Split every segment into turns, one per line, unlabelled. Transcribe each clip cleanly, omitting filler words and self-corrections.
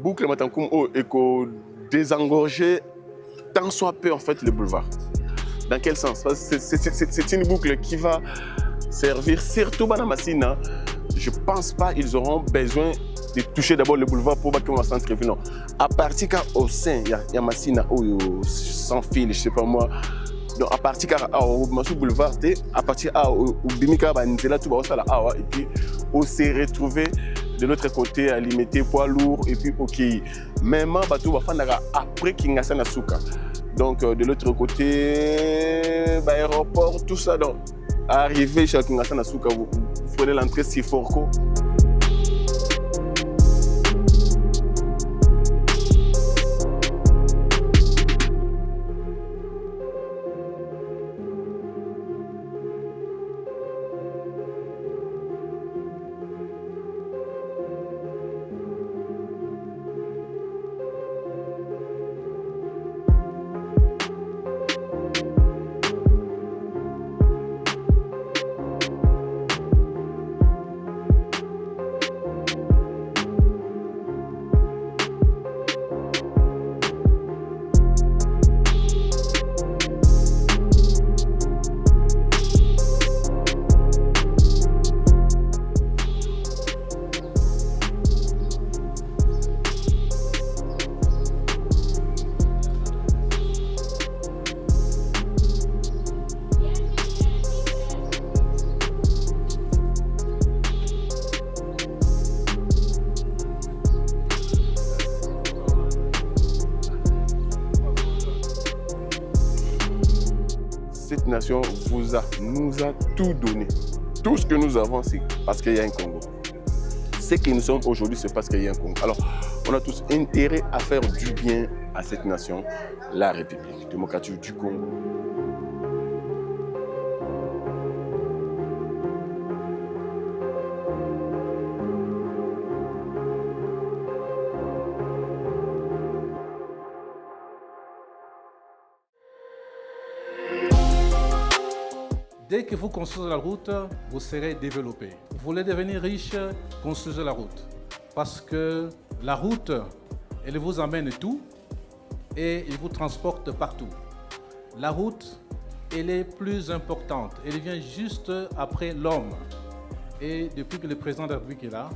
boucle Matankoum et qu'on désengorger tant soit peu en fait le boulevard. Dans quel sens? Parce que c'est une boucle qui va servir surtout à Massina. Je ne pense pas qu'ils auront besoin de toucher d'abord le boulevard pour que le centre ville. Non. À partir au sein, il y a Massina sans fil, je ne sais pas moi. Donc à partir au boulevard, à partir au Bimika, là tout va ça et puis on s'est retrouvé de l'autre côté à limiter poids lourd et puis ok. Même bateau va faire après Kingasana Nasuka. Donc de l'autre côté, aéroport, tout ça. Donc arrivé chez Kingasana Nasuka, vous prenez l'entrée Siforko. Cette nation nous a tout donné. Tout ce que nous avons, c'est parce qu'il y a un Congo. Ce que nous sommes aujourd'hui, c'est parce qu'il y a un Congo. Alors, on a tous intérêt à faire du bien à cette nation, la République démocratique du Congo.
Dès que vous construisez la route, vous serez développé. Vous voulez devenir riche, construisez la route. Parce que la route, elle vous amène tout et elle vous transporte partout. La route, elle est plus importante. Elle vient juste après l'homme. Et depuis que le président de la République est là,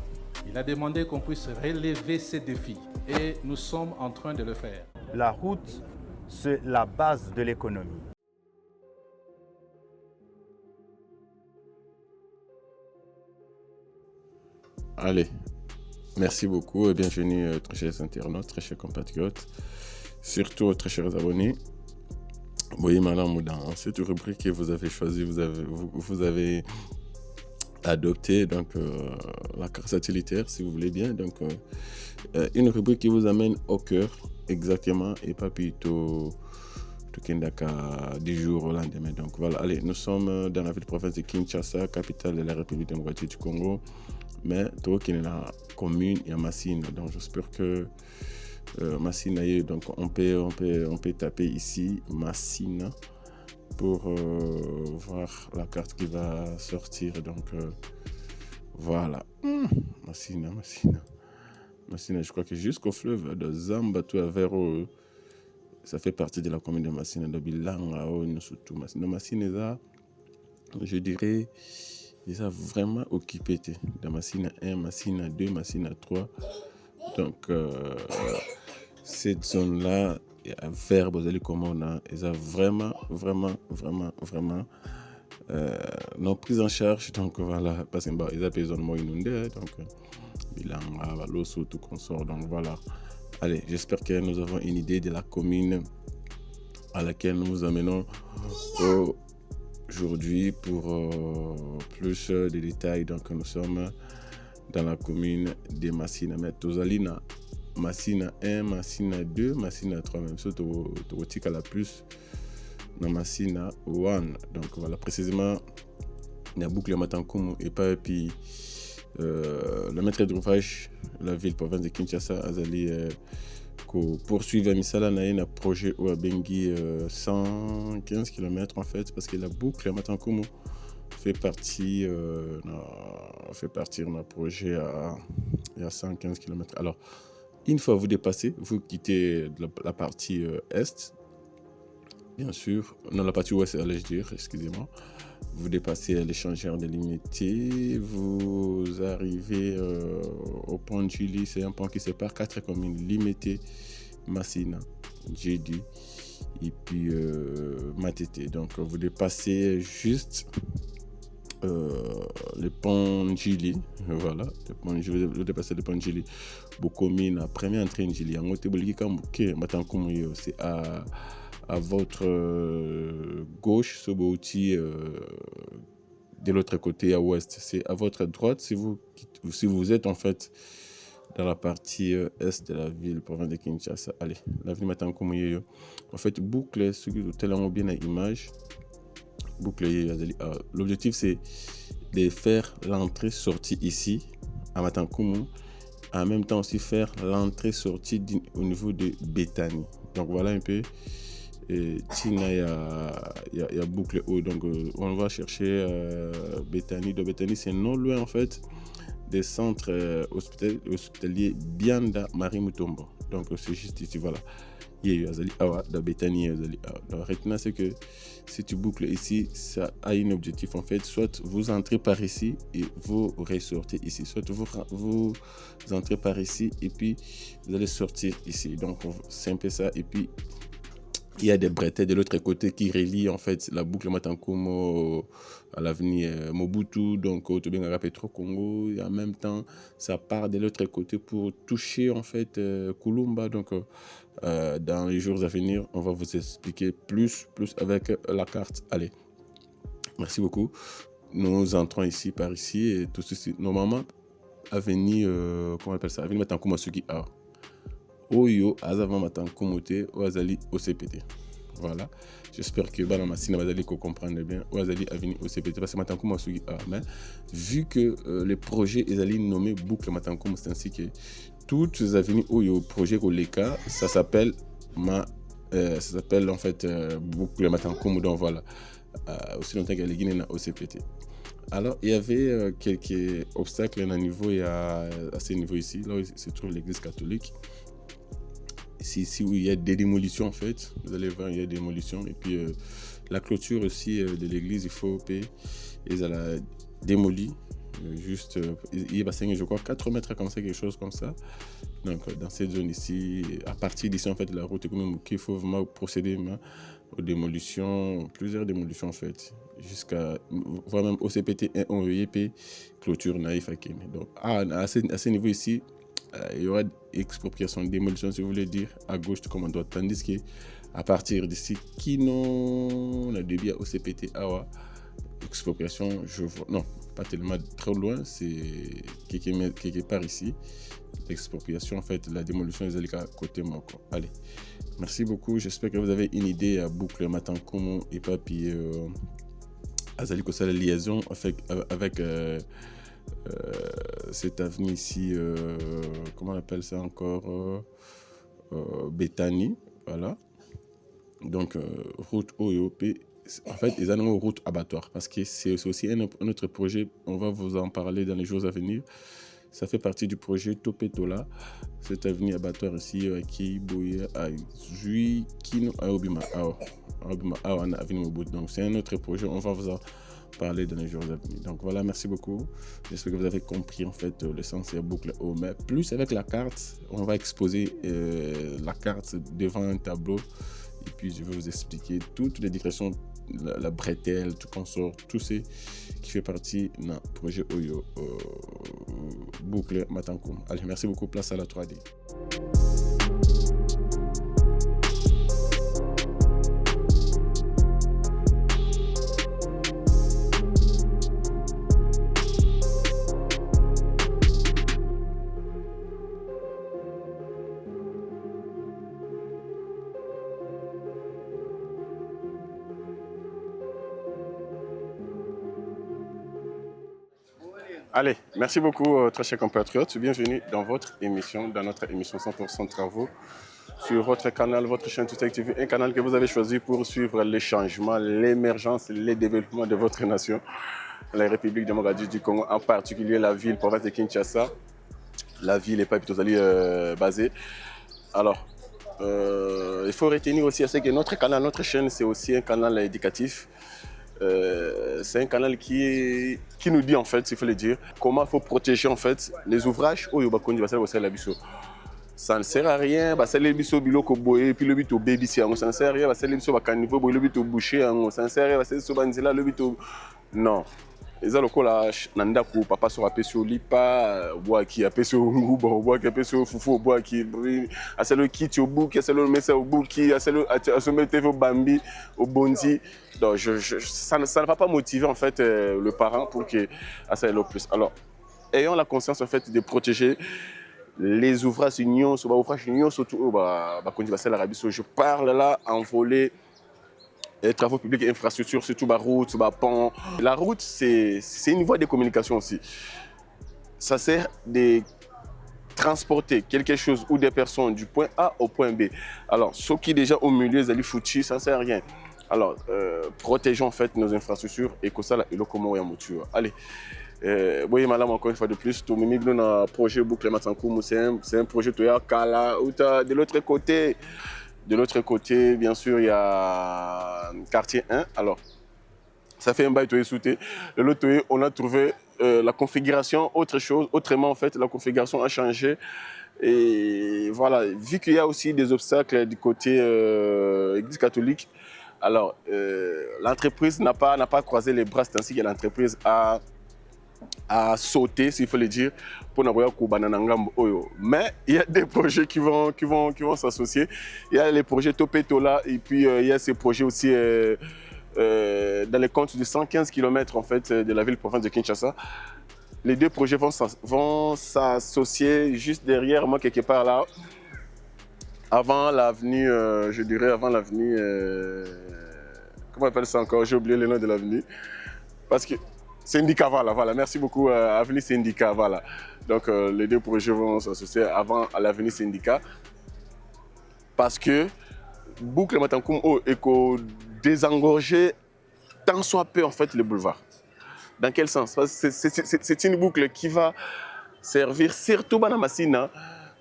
il a demandé qu'on puisse relever ces défis. Et nous sommes en train de le faire.
La route, c'est la base de l'économie.
Allez, merci beaucoup et bienvenue très chers internautes, très chers compatriotes, surtout très chers abonnés. Oui, madame, dans cette rubrique que vous avez choisie, vous avez adopté donc, la carte satellitaire, si vous voulez bien. Donc, une rubrique qui vous amène au cœur, exactement, et pas plutôt Kendaka du jour au lendemain. Donc voilà, allez, nous sommes dans la ville province de Kinshasa, capitale de la République démocratique du Congo. Mais tout qui est dans la commune, il y a Massina. Donc j'espère que Massina, donc on peut taper ici Massina pour voir la carte qui va sortir. Donc voilà. Massina, je crois que jusqu'au fleuve de Zamba, tout à Vero, ça fait partie de la commune de Massina, de Bilanga, surtout Massina, je dirais. Ils sont vraiment occupés dans Massina 1, Massina 2, Massina 3. Donc, cette zone-là, vers Bozali Komona, ils ont vraiment non prise en charge. Donc, voilà, parce qu'ils ont besoin de moins inondés. Donc, Bilanga, Baloso, tout consort. Donc, voilà. Allez, j'espère que nous avons une idée de la commune à laquelle nous vous amenons aujourd'hui pour plus de détails. Donc nous sommes dans la commune de Massina. Mais Tozalina, Massina 1, Massina 2, Massina 3, même si tu as la plus dans Massina 1. Donc voilà, précisément, il y a boucle Matankoum et pas puis le maître d'ouvrage, la ville province de Kinshasa, Azali. Poursuivre Misala na un projet où Bengi 115 km en fait, parce que la boucle Matankoum fait partie de notre projet à 115 km. Alors Une fois vous dépassez, vous quittez la partie est, bien sûr, non, la partie ouest, allais-je dire, excusez-moi. Vous dépassez l'échangeur délimité, vous arrivez au pont Djili, c'est un pont qui sépare 4 communes, Limité, Massina, Djedi et puis Matete. Donc vous dépassez juste le pont Djili, voilà, vous dépassez le pont Djili, vous commune la première entrée Djili, en côté c'est à votre gauche, ce outil de l'autre côté à ouest, c'est à votre droite si vous êtes en fait dans la partie est de la ville, province de Kinshasa. Allez, l'avenue Matankoum, en fait, boucle, ce que vous avez bien à l'image, boucle, l'objectif c'est de faire l'entrée-sortie ici, à Matankoum, en même temps aussi faire l'entrée-sortie au niveau de Béthanie. Donc voilà un peu. Et Tina, il y a boucle haut, donc on va chercher Béthanie. De Béthanie, c'est non loin en fait des centres hospitaliers Bianda Marie Mutombo. Donc c'est juste ici, voilà. Il y a de Béthanie. Donc retenez, c'est que si tu boucles ici, ça a un objectif en fait. Soit vous entrez par ici et vous ressortez ici. Soit vous entrez par ici et puis vous allez sortir ici. Donc c'est un peu ça. Et puis il y a des bretelles de l'autre côté qui relient en fait la boucle Matankoum à l'avenue Mobutu, donc au Tobenga Petro Congo. Et en même temps, ça part de l'autre côté pour toucher en fait Kulumba. Donc dans les jours à venir, on va vous expliquer plus avec la carte. Allez, merci beaucoup. Nous entrons ici par ici et tout ceci. Normalement, avenue, comment on appelle ça? Avenue Matankoum Asuki A. Oyo azava Matankoum te Oazali OCPT. Voilà, j'espère que Bana Massina Bazali comprendre bien Oazali avenue OCPT parce que Matankoum Asuki A. Mais vu que le projet est nommé boucle Matankoum, c'est ainsi que toutes les avenues Oyo projet Koleka, ça s'appelle en fait boucle Matankoum. Donc voilà, aussi longtemps qu'elle est guinéenne à OCPT. Alors, il y avait quelques obstacles à ce niveau ici, là où se trouve l'église catholique. Ici où il y a des démolitions en fait, vous allez voir, il y a des démolitions. Et puis la clôture aussi de l'église, il faut payer. Ils ont démoli, juste, il y a je crois 4 mètres comme ça, quelque chose comme ça. Donc dans cette zone ici, à partir d'ici en fait, la route est quand même qu'il faut vraiment procéder aux démolitions, plusieurs démolitions en fait, jusqu'à voir même OCPT 1 OEP, clôture naïf à Kémy. Donc à ce niveau ici, il y aura expropriation, démolition si vous voulez dire, à gauche comme à droite. Tandis qu'à partir d'ici, Kino, la débit à OCPT, Awa, expropriation, je vois, non, pas tellement trop loin, c'est quelque part ici. L'expropriation, en fait, la démolition, ils allaient à côté moi. Allez, merci beaucoup. J'espère que vous avez une idée à boucle Matankoum et pas puis Azali Kosa la liaison avec cette avenue ici, comment on appelle ça encore, Béthanie, voilà. Donc route OEOP, en fait ils ont une route abattoir parce que c'est aussi un autre projet, on va vous en parler dans les jours à venir. Ça fait partie du projet Topetola, cette avenue abattoir ici qui bouille à Jui, Kino, à Obima, à avenue Mobutu. Donc c'est un autre projet, on va vous en parler dans les jours à venir. Donc voilà, merci beaucoup. J'espère que vous avez compris en fait l'essentiel boucle haut. Mais plus avec la carte, on va exposer la carte devant un tableau et puis je vais vous expliquer toutes les directions, la bretelle, tout consort, tout ce qui fait partie du projet Oyo boucle Matankoum. Allez, merci beaucoup. Place à la 3D. Allez, merci beaucoup, très chers compatriotes. Bienvenue dans votre émission, dans notre émission 100% travaux, sur votre canal, votre chaîne Tutec TV, un canal que vous avez choisi pour suivre les changements, l'émergence, les développements de votre nation, la République démocratique du Congo, en particulier la ville, province de Kinshasa, la ville et pas plutôt basée. Alors, il faut retenir aussi que notre canal, notre chaîne, c'est aussi un canal éducatif. C'est un canal qui nous dit en fait, s'il faut le dire, comment il faut protéger en fait les ouvrages où il y a la biso. Ça ne sert à rien, ça ne sert à rien, puis le but au baby, ça ne sert à rien, ça ne sert à rien, le but au boucher, ça ne sert à rien, ça ne sert à rien, le but au... Non. Eza lokola nandaku papa so apesi olipa boa ki apesi nguba boa ki apesi fufu boa ki aselo kiti obuki aselo mesa obuki aselo asomé TV bambi au bondi. Donc ça ne va pas motiver en fait le parent pour que aselo plus. Alors ayons la conscience en fait de protéger les ouvrages unions sur ouvrages unions surtout je parle là en volet travaux publics et infrastructures, surtout la route, le pont. La route, c'est une voie de communication aussi. Ça sert de transporter quelque chose ou des personnes du point A au point B. Alors, ceux qui déjà au milieu, ils allaient foutre, ça ne sert à rien. Alors, protégeons en fait nos infrastructures et que ça, là, comment on y a. Allez. Oui, madame, encore une fois de plus, tout le monde a un projet Boucle Matankoum, c'est un projet de l'autre côté. De l'autre côté, bien sûr, il y a quartier 1. Alors, ça fait un bail de sauté. De l'autre côté, on a trouvé la configuration, autre chose. Autrement, en fait, la configuration a changé. Et voilà, vu qu'il y a aussi des obstacles du côté Église catholique, alors l'entreprise n'a pas croisé les bras, c'est ainsi que l'entreprise a sauté, s'il faut le dire, pour n'avoir mais il y a des projets qui vont s'associer. Il y a les projets Topetola et puis il y a ces projets aussi dans les comptes de 115 km en fait, de la ville-province de Kinshasa. Les deux projets vont s'associer juste derrière moi, quelque part là, avant l'avenue, je dirais avant l'avenue, comment on appelle ça encore, j'ai oublié le nom de l'avenue, parce que Syndicat, voilà, merci beaucoup, Avenue Syndicat, voilà. Donc les deux projets vont s'associer avant à l'avenue Syndicat parce que Boucle Matankoum est désengorger tant soit peu en fait le boulevard. Dans quel sens? C'est une boucle qui va servir surtout dans Massina.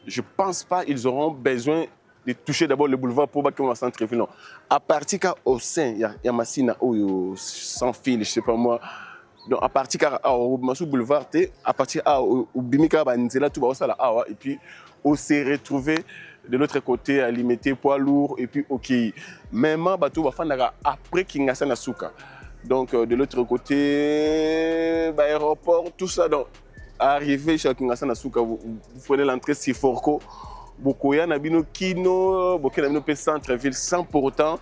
Je ne pense pas qu'ils auront besoin de toucher d'abord le boulevard pour bâtir un centre-ville. Non. À partir au sein, il y a Massina sans fil, je ne sais pas moi. Donc à partir au boulevard, à partir au Bimika Banzela, tout va là et puis on s'est retrouvé de l'autre côté à limiter poids lourd et puis ok. Même bateau va faire après Kinshasa na Souka. Donc de l'autre côté, aéroport, tout ça. Donc arrivé chez Kinshasa na Souka, vous prenez l'entrée Siforko, Bokoya Nabino Kino, Bokoya Nabino centre-ville sans pour autant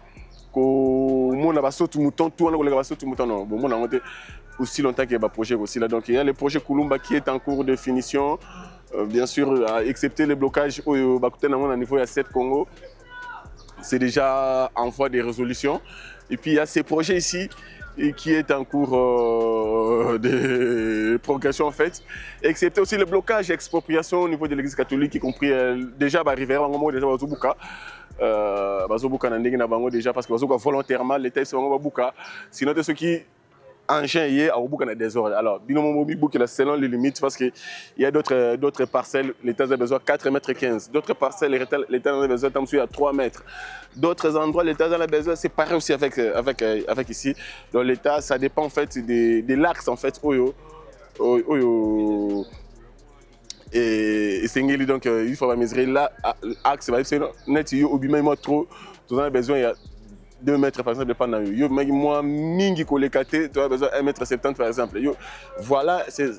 que mon abasso tout mouton, tout on a abasso tout mouton non. Bon, mon a aussi longtemps qu'il y a des projets aussi là. Donc il y a le projet Kulumba qui est en cours de finition. Bien sûr, excepté le blocage au niveau à 7 Congo. C'est déjà en voie de résolution. Et puis il y a ces projets ici qui est en cours de progression en fait. Excepté aussi le blocage et expropriation au niveau de l'église catholique, y compris déjà Rivière, déjà Bazobuka. Bazobuka déjà parce que Bazobuka volontairement, l'État est Bazobuka. Sinon, ceux qui engins hier à Obuka des ordres. Alors, selon les limites, parce qu'il y a d'autres parcelles, l'État a besoin de 4,15 m. D'autres parcelles, l'État a besoin de 3 mètres. D'autres endroits, l'État a besoin, c'est pareil aussi avec ici. Donc, l'État, ça dépend en fait de l'axe en fait. Et c'est donc il faut mesurer l'axe, c'est net, il y a trop, tout a besoin, il y a 2 mètres par exemple, pendant moi, mingi kolekate, tu as besoin de 1,70 m par exemple. Voilà, c'est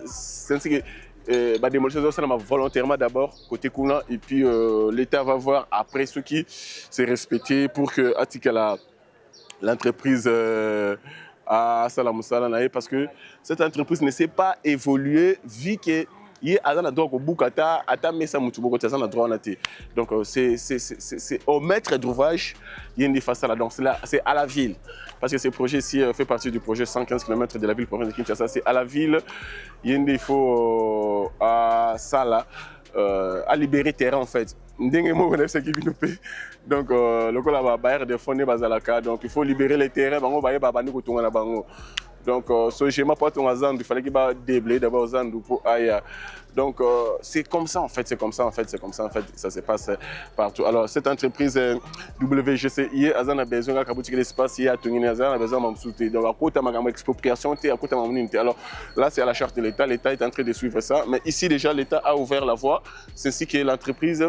ainsi que des démolition ça volontairement d'abord côté Kouna et puis l'État va voir après ce qui s'est respecté pour que l'entreprise à Salamoussala parce que cette entreprise ne s'est pas évoluer vu que il y a un droit au Bukata, à ta mesa mutubo, tu as un droit donc c'est au maître d'ouvrage, il y a une façade donc c'est à la ville parce que ce projet-ci fait partie du projet 115 km de la ville province de Kinshasa, c'est à la ville, il y a une défaut à Sala, à libérer terrain en fait. Donc le col là des fonds donc il faut libérer les terrains, Donc, ce schéma pas ton azan, il fallait qu'il va déblayer d'abord azan pour Aya. Donc, c'est comme ça en fait, c'est comme ça en fait, ça se passe partout. Alors, cette entreprise WGCI, Azan a besoin de boutique l'espace, il y a Tungine, Azan a besoin de m'amsouter. Donc, à côté de ma expropriation, à côté de ma unité. Alors, là, c'est à la charte de l'État, l'État est en train de suivre ça. Mais ici, déjà, l'État a ouvert la voie. C'est ainsi que l'entreprise.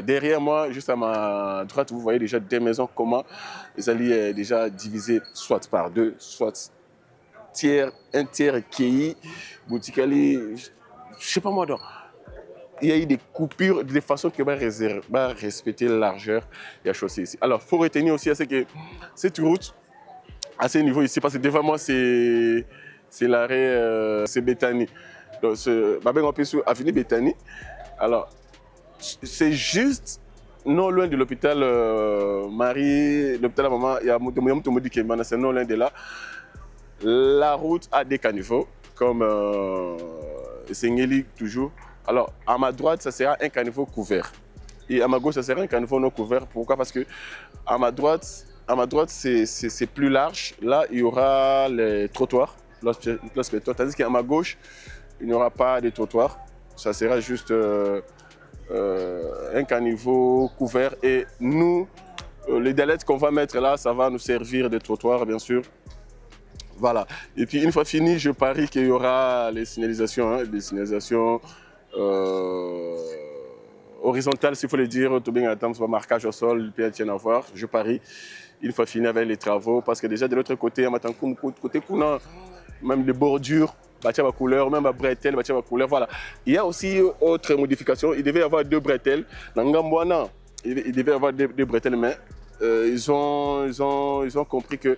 Derrière moi, juste à ma droite, vous voyez déjà des maisons, comment ils allaient déjà diviser soit par deux, soit un tiers qui boutique, je sais pas moi, donc. Il y a eu des coupures de façon qui va respecter la largeur et la chaussée ici. Alors, il faut retenir aussi que cette route, à ce niveau ici, parce que devant moi, c'est l'arrêt, c'est Béthanie. Donc, on peut sur avenue Béthanie. Alors, c'est juste non loin de l'hôpital Marie, l'hôpital Maman, il y a Motomodi qui est c'est non loin de là. La route a des caniveaux, comme Sengeli toujours. Alors, à ma droite, ça sera un caniveau couvert. Et à ma gauche, ça sera un caniveau non couvert. Pourquoi? Parce que à ma droite, c'est plus large. Là, il y aura les trottoirs, tandis qu'à ma gauche, il n'y aura pas de trottoir. Ça sera juste un caniveau couvert. Et nous, les dallettes qu'on va mettre là, ça va nous servir de trottoir, bien sûr. Voilà. Et puis, une fois fini, je parie qu'il y aura les signalisations, des signalisations horizontales, s'il faut le dire. Tout bien, marquage au sol, puis à voir. Je parie, une fois fini avec les travaux, parce que déjà de l'autre côté, côté Kouna, même des bordures, la couleur, même à bretelles, la couleur, voilà. Il y a aussi autre modification. Il devait y avoir deux bretelles. Dans Ngambouana, il devait y avoir deux bretelles, mais ils ont compris que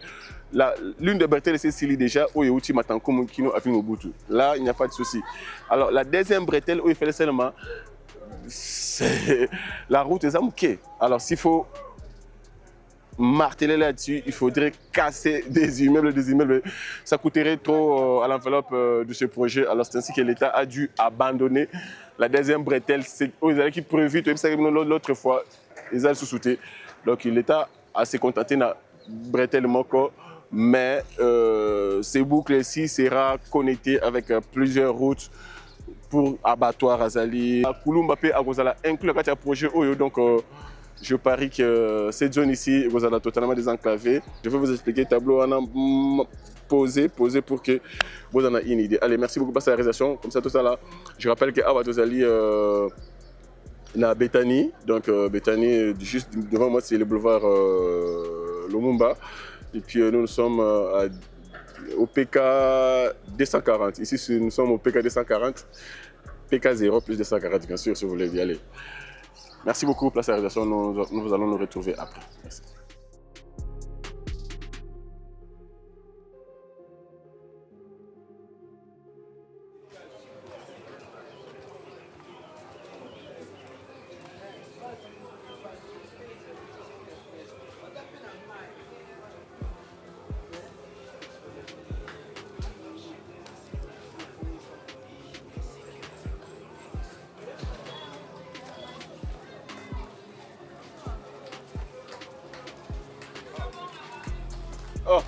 l'une des bretelles, c'est Sili déjà, où il y a Uti Matankoum qui nous a fait Mobutu. Là, il n'y a pas de souci. Alors, la deuxième bretelle, où il fallait seulement, c'est la route des Amouké. Alors, s'il faut marteler là-dessus, il faudrait casser des immeubles. Ça coûterait trop à l'enveloppe de ce projet. Alors, c'est ainsi que l'État a dû abandonner la deuxième bretelle. C'est qui prévu, l'autre fois, ils ont sous-souté. Donc, l'État a se contenté de la bretelle Moko. Mais ces boucles-ci sera connectées avec plusieurs routes pour abattoir Azali. Kouloumbapé a inclus le projet Oyo. Donc, je parie que cette zone ici vous allez totalement désenclavée. Je vais vous expliquer le tableau en posé pour que vous en ayez une idée. Allez, merci beaucoup pour cette réalisation. Comme ça, tout ça là, je rappelle que Abatozali la Béthanie. Donc, Béthanie, juste devant moi, c'est le boulevard Lumumba. Et puis, nous sommes au PK 240. Ici, nous sommes au PK 240. PK 0 plus 240, bien sûr, si vous voulez y aller. Merci beaucoup pour la réalisation. Nous allons nous retrouver après. Merci. Oh,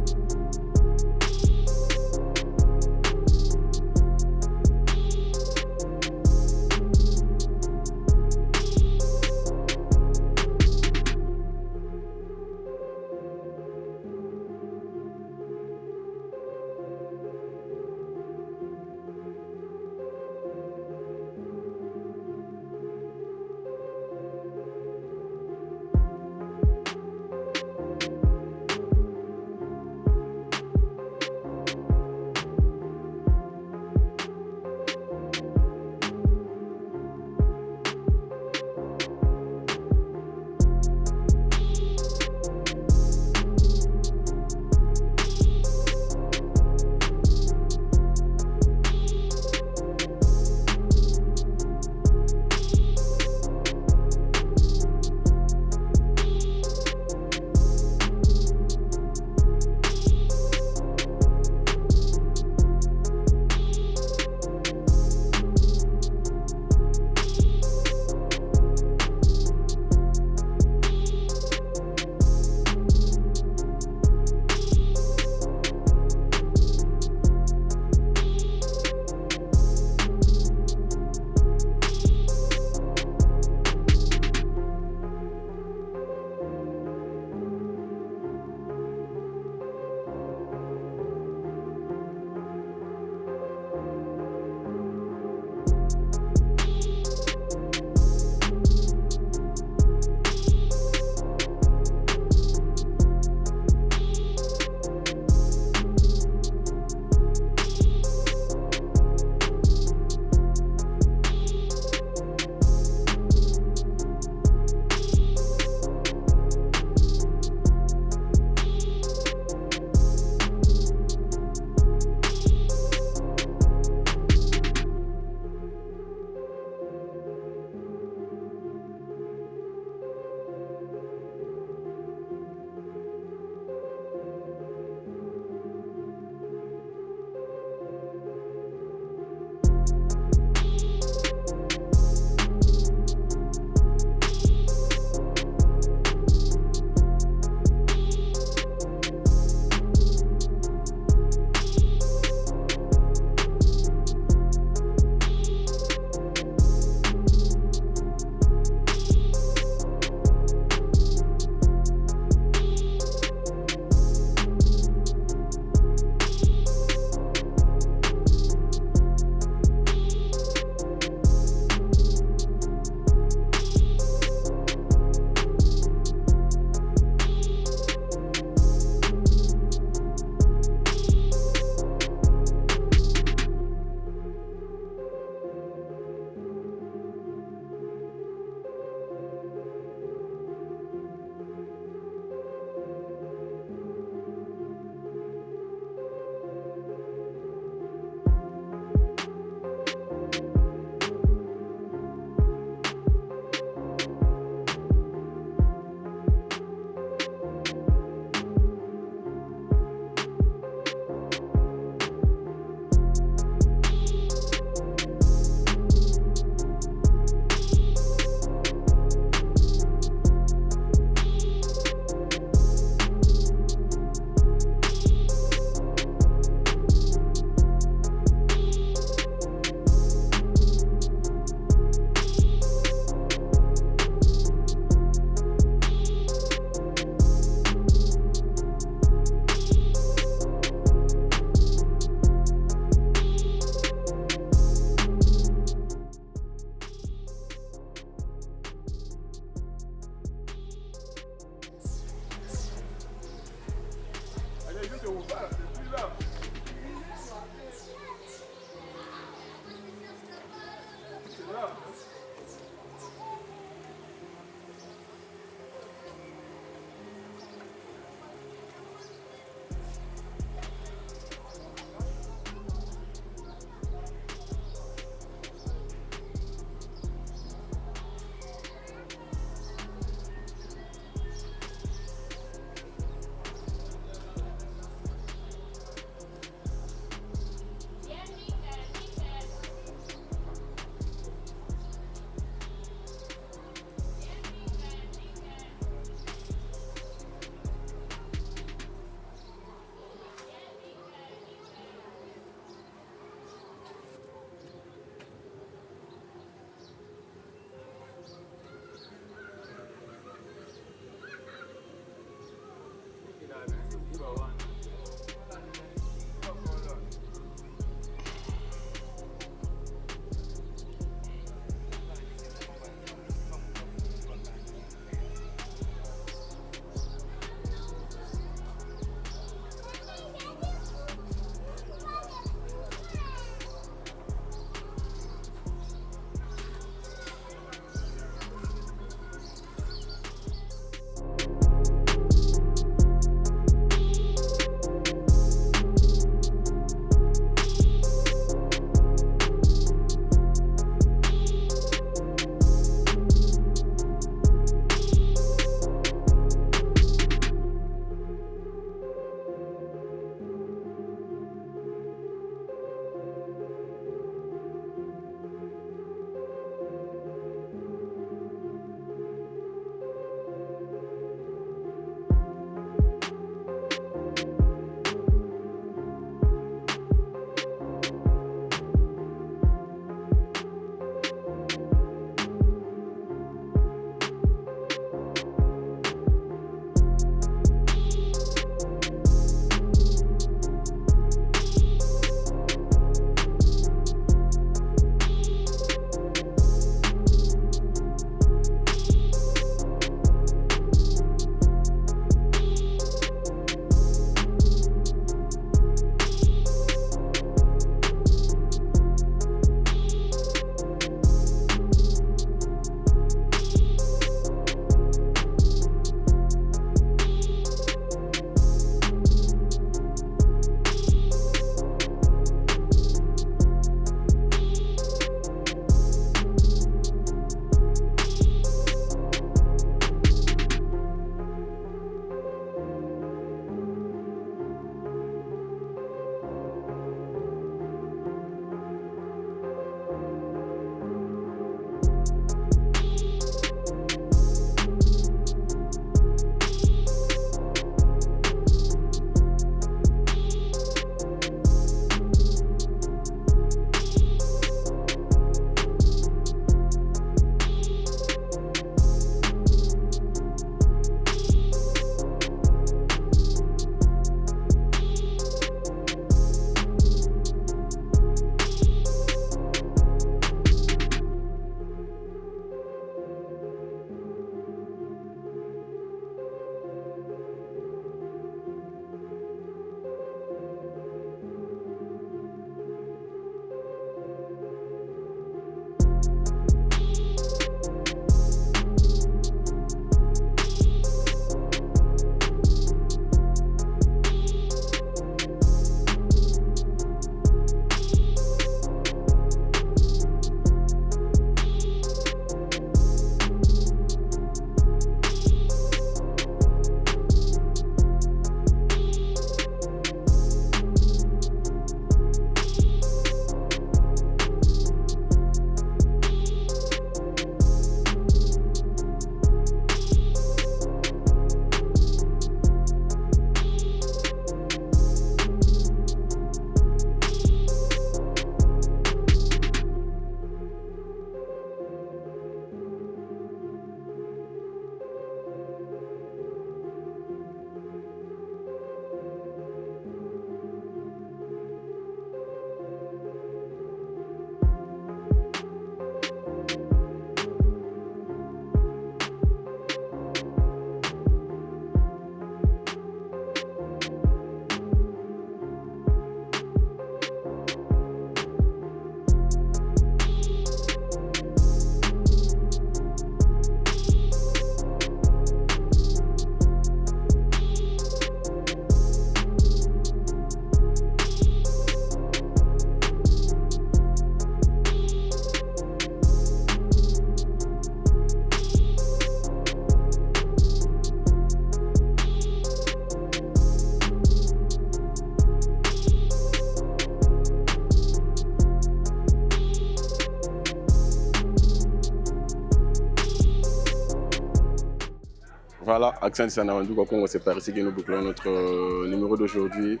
voilà, accent Sanawandou, c'est par ici que nous bouclons notre numéro d'aujourd'hui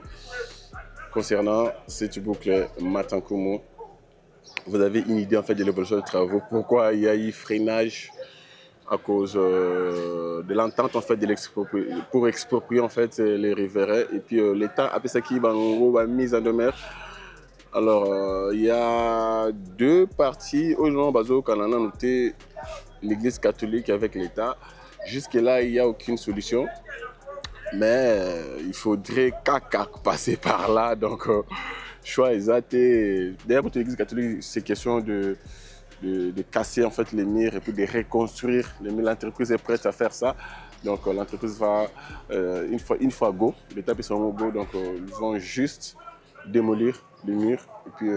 concernant cette boucle Matankumu. Vous avez une idée en fait de l'évolution des travaux, pourquoi il y a eu freinage à cause de l'entente en fait pour exproprier en fait les riverains, et puis l'État a fait ça qui va mise en demeure. Alors il y a deux parties aujourd'hui qu'on a noté, l'Église catholique avec l'État. Jusque là il n'y a aucune solution, mais il faudrait passer par là, donc choix exact. D'ailleurs pour l'Église catholique c'est question de casser en fait les murs et puis de reconstruire les murs. L'entreprise est prête à faire ça, donc l'entreprise va une fois go, l'État est son go, donc ils vont juste démolir les murs et puis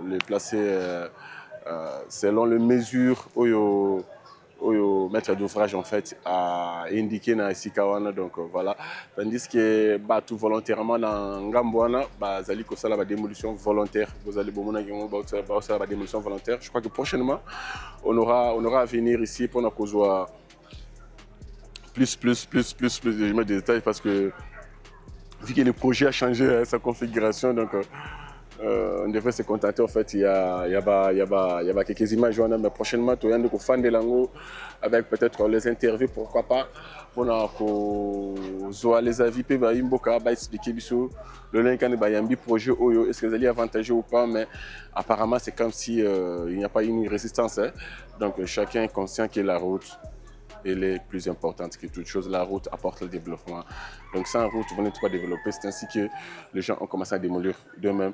les placer selon les mesures au maître d'ouvrage en fait a indiqué dans Sikawana, donc voilà. Tandis que tout volontairement dans Ngambouana, zali kosala la démolition volontaire. Vous allez la démolition volontaire. Je crois que prochainement on aura à venir ici pour nous causer plus de détails, parce que vu que le projet a changé sa configuration, donc on devrait se contenter. En fait, il y a quelques images, mais prochainement, tu as des fans de langue avec peut-être les interviews, pourquoi pas, pour les avis, expliquer le lien quand il y a projet, est-ce que vous allez avantagé ou pas, mais apparemment, c'est comme si il n'y a pas une résistance. Hein. Donc, chacun est conscient que la route, elle est plus importante que toute chose. La route apporte le développement. Donc, sans route, vous n'êtes pas développé. C'est ainsi que les gens ont commencé à démolir d'eux-mêmes.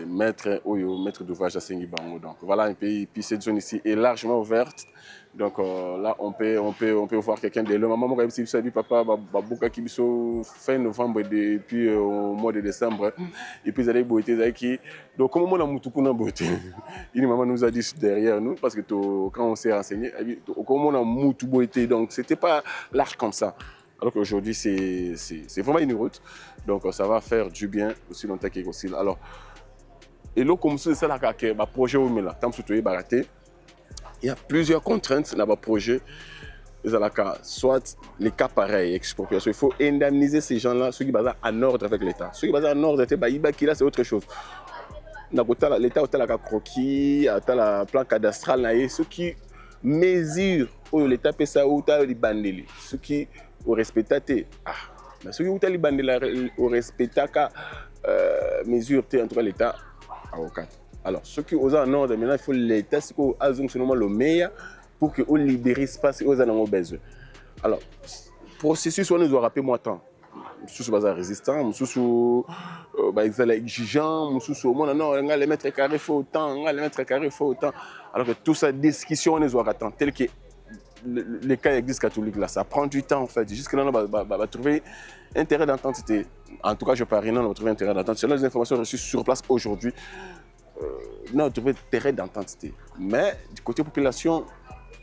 Maître d'ouvrage à Sengibango. Donc voilà un pays, puis cette zone ici est largement ouverte. Donc là on peut voir quelqu'un de le maman même si vous savez papa babuka kibiso fin novembre et puis au mois de décembre et puis ils boité qui donc comment on a mutukuna boité. Une maman nous a dit derrière nous parce que quand on s'est renseigné comment on a mutu boité, donc c'était pas large comme ça. Alors qu'aujourd'hui, c'est vraiment une route. Donc, ça va faire du bien aussi longtemps qu'il y a aussi. Alors, et là, comme c'est ça, le projet, il y a plusieurs contraintes dans le projet. Soit les cas pareils, expropriation. Il faut indemniser ces gens-là, ceux qui sont en ordre avec l'État. Ceux qui sont en ordre, c'est autre chose. L'État a un croquis, a un plan cadastral, ceux qui mesurent l'État peut ça ou les bandeli. Ceux qui au respecté mais ceux qui ont les bandela au respecté mesure en tout cas l'État avocat. Alors ceux qui osent en ordre maintenant il faut l'État c'est qu'on a le meilleur pour que on libère espace aux en besoin. Alors processus on nous aura rappelé moi temps sous base résistant sous exigeant sous non on va les mettre carré faut autant on va les mettre carré faut autant, alors que tout ça discussion on nous aura temps tel que les cas église catholique là, ça prend du temps en fait. Jusque là, on va trouver intérêt d'entente. En tout cas, je parie, non, on va trouver intérêt d'entente. Selon les informations reçues sur place aujourd'hui, on va trouver intérêt d'entente. Mais du côté population,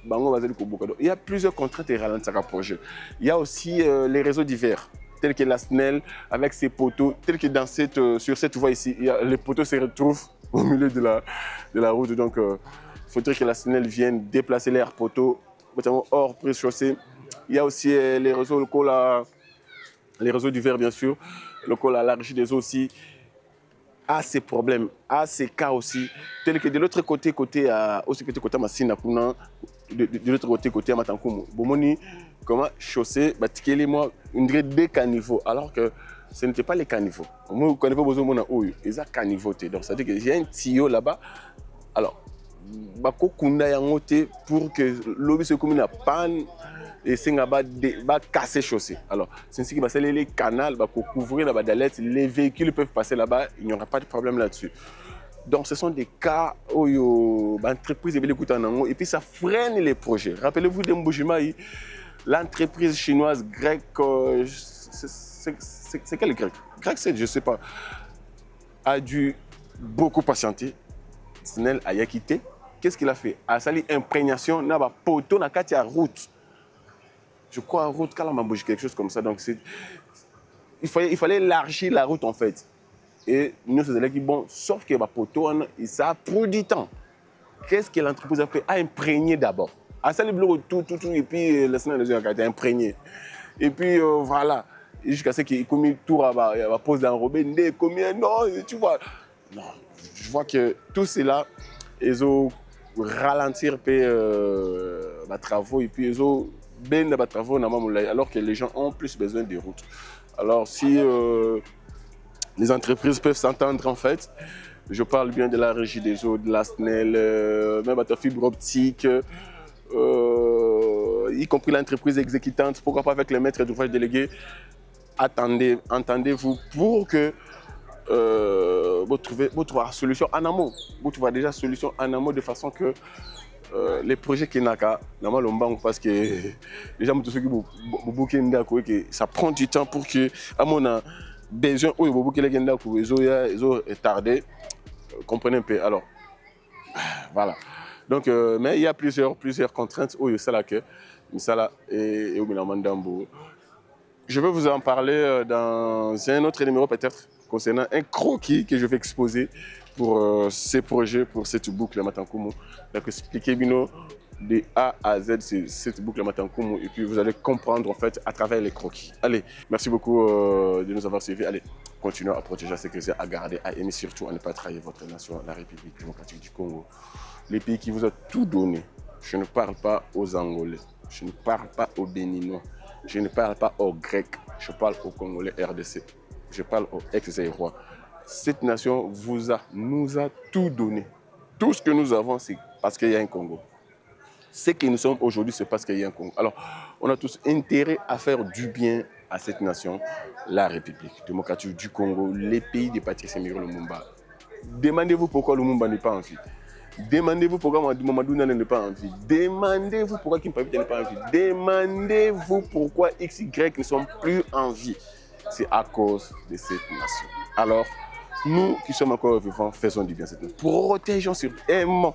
il y a plusieurs contraintes et ralentir un projet. Il y a aussi les réseaux divers, tels que la SNEL avec ses poteaux, tels que sur cette voie ici, les poteaux se retrouvent au milieu de la route. Donc, il faudrait que la SNEL vienne déplacer les poteaux hors prise chaussée. Il y a aussi les réseaux locaux, les réseaux divers bien sûr, locaux, la régie des eaux aussi a ces problèmes, a ces cas aussi, tel que de l'autre côté aussi côté Massina, de l'autre côté à Matankumu. Bomoni, comment chaussée, moi, une grille de caniveaux, alors que ce n'était pas les caniveaux. Moi, caniveau besoin mon ouïe, ils ont caniveauté. Donc ça veut dire qu'il y a un tuyau là-bas. Alors bako kunda yangote pour que l'objet se commune à panne et c'est va casser chaussée. Alors c'est ainsi qu'il va sceller les canaux, va couvrir la badalette, les véhicules peuvent passer là-bas, il n'y aura pas de problème là-dessus. Donc ce sont des cas où l'entreprise et puis ça freine les projets. Rappelez-vous de Mbujimaï, l'entreprise chinoise grecque, c'est quel grec? Grec c'est, je ne sais pas, a dû beaucoup patienter. Snell a quitté. Qu'est-ce qu'il a fait? A sali imprégnation na ba poteau na katia route. Je crois route Kalamabouji, quelque chose comme ça. Donc il fallait élargir la route en fait. Et nous c'est là qui bon, sauf que ba poteau ça a pris du temps. Qu'est-ce que l'entreprise a fait? A imprégné d'abord. À ça, les blocs, tout, et puis la semaine, les gens ont été imprégnés. Et puis voilà, jusqu'à ce qu'il commet tout rabat, il va poser dans Robin, combien, non, tu vois. Non, je vois que tout cela, ils ont ralentir les travaux et puis ils ont bien des travaux alors que les gens ont plus besoin des routes. Alors si les entreprises peuvent s'entendre en fait, je parle bien de la régie des eaux, de la SNEL, même à ta fibre optique, y compris l'entreprise exécutante, pourquoi pas avec les maîtres d'ouvrage délégués, entendez-vous pour que vous trouvez la solution en amont. Vous trouvez déjà solution en amont de façon que les projets qui n'ont qu'à, parce que les gens ça prend du temps pour que, à mon avis, besoin où ils ont tardé, comprenez un peu. Alors, voilà. Donc, mais il y a plusieurs contraintes où il y a que et je vais vous en parler dans un autre numéro peut-être concernant un croquis que je vais exposer pour ces projets, pour cette boucle Matankumu. Donc expliquer bien de A à Z cette boucle Matankumu et puis vous allez comprendre en fait à travers les croquis. Allez, merci beaucoup de nous avoir suivis. Allez, continuez à protéger, à sécuriser, à garder, à aimer, surtout à ne pas trahir votre nation, la République démocratique du Congo. Les pays qui vous ont tout donné. Je ne parle pas aux Angolais, je ne parle pas aux Béninois, je ne parle pas aux Grecs, je parle aux Congolais RDC, je parle aux ex-Zaïrois. Cette nation nous a tout donné. Tout ce que nous avons, c'est parce qu'il y a un Congo. Ce que nous sommes aujourd'hui, c'est parce qu'il y a un Congo. Alors, on a tous intérêt à faire du bien à cette nation, la République démocratique du Congo, les pays de Patrice Emery Lumumba. Demandez-vous pourquoi Lumumba n'est pas en vie. Demandez-vous pourquoi Mamadou Nane n'est pas en vie. Demandez-vous pourquoi Kimpavita n'est pas en vie. Demandez-vous pourquoi XY ne sont plus en vie. C'est à cause de cette nation. Alors, nous qui sommes encore vivants, faisons du bien à cette nation. Protégeons sur aimons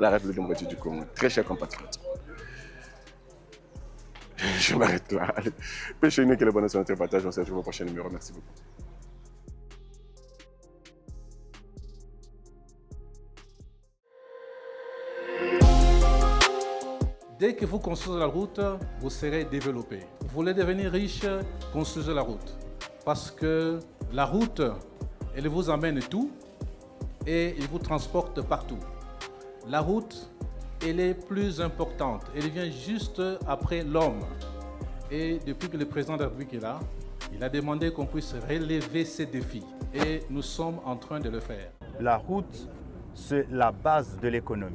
la République démocratique du Congo. Très chers compatriotes. Je m'arrête là. Allez. Pêchez-nous que la bonne nation partage. On se retrouve au prochain numéro. Merci beaucoup.
Dès que vous construisez la route, vous serez développé. Vous voulez devenir riche, construisez la route. Parce que la route, elle vous amène tout et elle vous transporte partout. La route, elle est plus importante. Elle vient juste après l'homme. Et depuis que le président de la République est là, il a demandé qu'on puisse relever ces défis. Et nous sommes en train de le faire.
La route, c'est la base de l'économie.